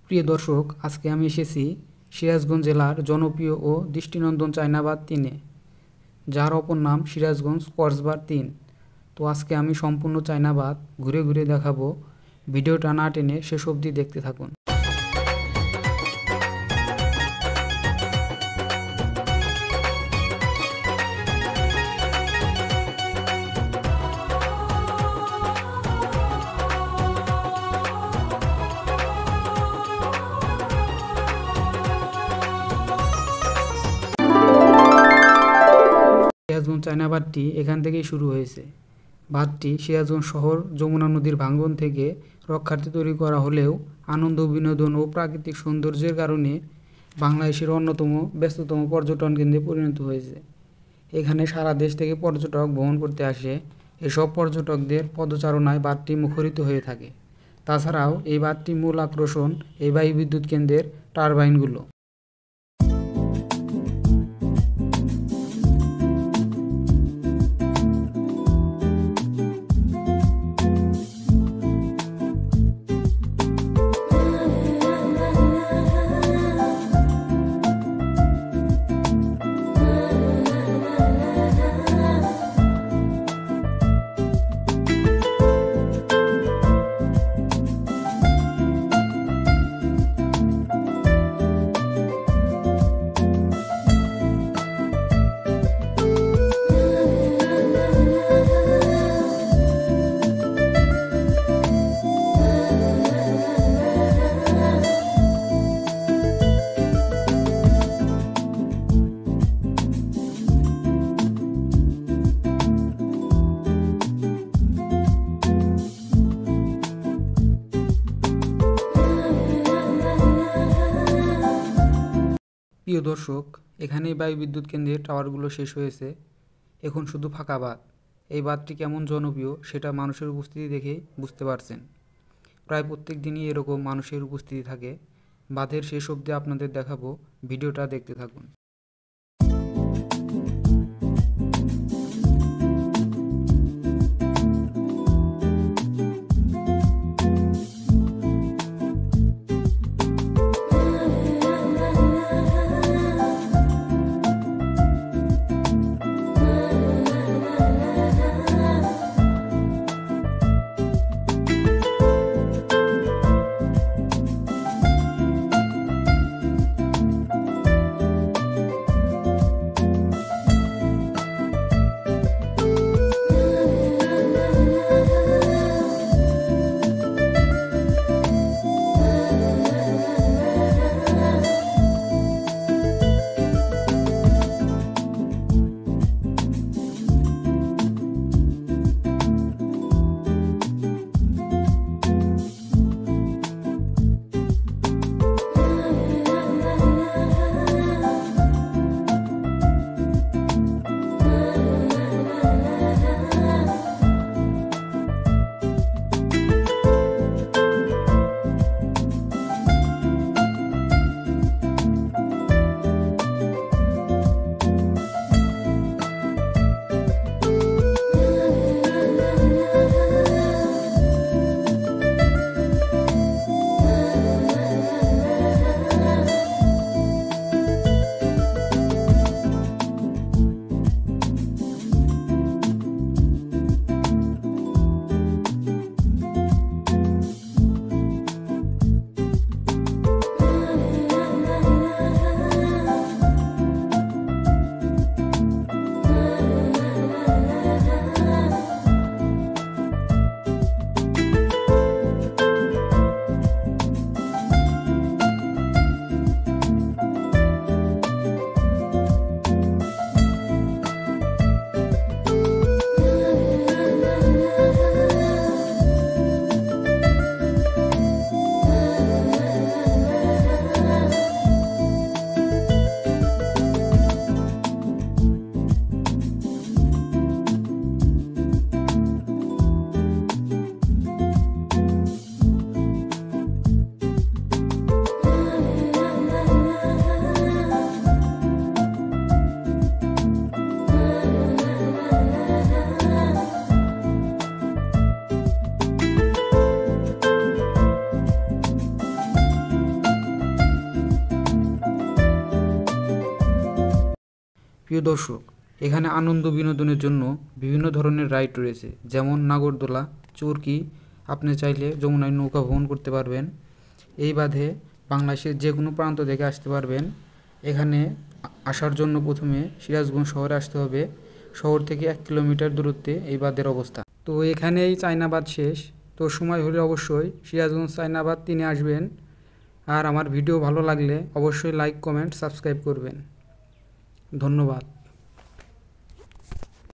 প্রিয় দর্শক, আজকে আমি এসেছি সিরাজগঞ্জ জেলার জনপ্রিয় ও দৃষ্টিনন্দন চায়নাবাদ 3-এ, যার অপর নাম সিরাজগঞ্জ কক্সবাজার 3। তো আজকে আমি সম্পূর্ণ চায়নাবাদ ঘুরে ঘুরে দেখাবো। ভিডিওটা না টেনে শেষ অবধি দেখতে থাকুন। সিরাজগঞ্জ চায়নাবাদটি এখান থেকেই শুরু হয়েছে। বাঁধটি সিরাজগঞ্জ শহর যমুনা নদীর ভাঙ্গন থেকে রক্ষার্থে তৈরি করা হলেও আনন্দ, বিনোদন ও প্রাকৃতিক সৌন্দর্যের কারণে বাংলাদেশের অন্যতম ব্যস্ততম পর্যটন কেন্দ্রে পরিণত হয়েছে। এখানে সারা দেশ থেকে পর্যটক ভ্রমণ করতে আসে। এসব পর্যটকদের পদচারণায় বাঁধটি মুখরিত হয়ে থাকে। তাছাড়াও এই বাঁধটির মূল আকর্ষণ এই বায়ু বিদ্যুৎ কেন্দ্রের টারবাইনগুলো। প্রিয় দর্শক, এখানেই বায়ু বিদ্যুৎ কেন্দ্রের টাওয়ারগুলো শেষ হয়েছে। এখন শুধু ফাঁকা বাঁধ। এই বাঁধটি কেমন জনপ্রিয় সেটা মানুষের উপস্থিতি দেখেই বুঝতে পারছেন। প্রায় প্রত্যেক দিনই এরকম মানুষের উপস্থিতি থাকে। বাঁধের শেষ অবধি আপনাদের দেখাবো, ভিডিওটা দেখতে থাকুন। প্রিয় দর্শক, এখানে আনন্দ বিনোদনের জন্য বিভিন্ন ধরনের রাইড রয়েছে, যেমন নাগরদোলা, চরকি। আপনি চাইলে যমুনায় নৌকা ভ্রমণ করতে পারবেন। এই বাদে বাংলাদেশের যে কোনো প্রান্ত থেকে আসতে পারবেন। এখানে আসার জন্য প্রথমে সিরাজগঞ্জ শহরে আসতে হবে। শহর থেকে 1 কিলোমিটার দূরত্বে এই বাঁধের অবস্থান। তো এখানেই চায়নাবাদ শেষ। তো সময় হলে অবশ্যই সিরাজগঞ্জ চায়নাবাদ 3 আসবেন। আর আমার ভিডিও ভালো লাগলে অবশ্যই লাইক, কমেন্ট, সাবস্ক্রাইব করবেন। ধন্যবাদ।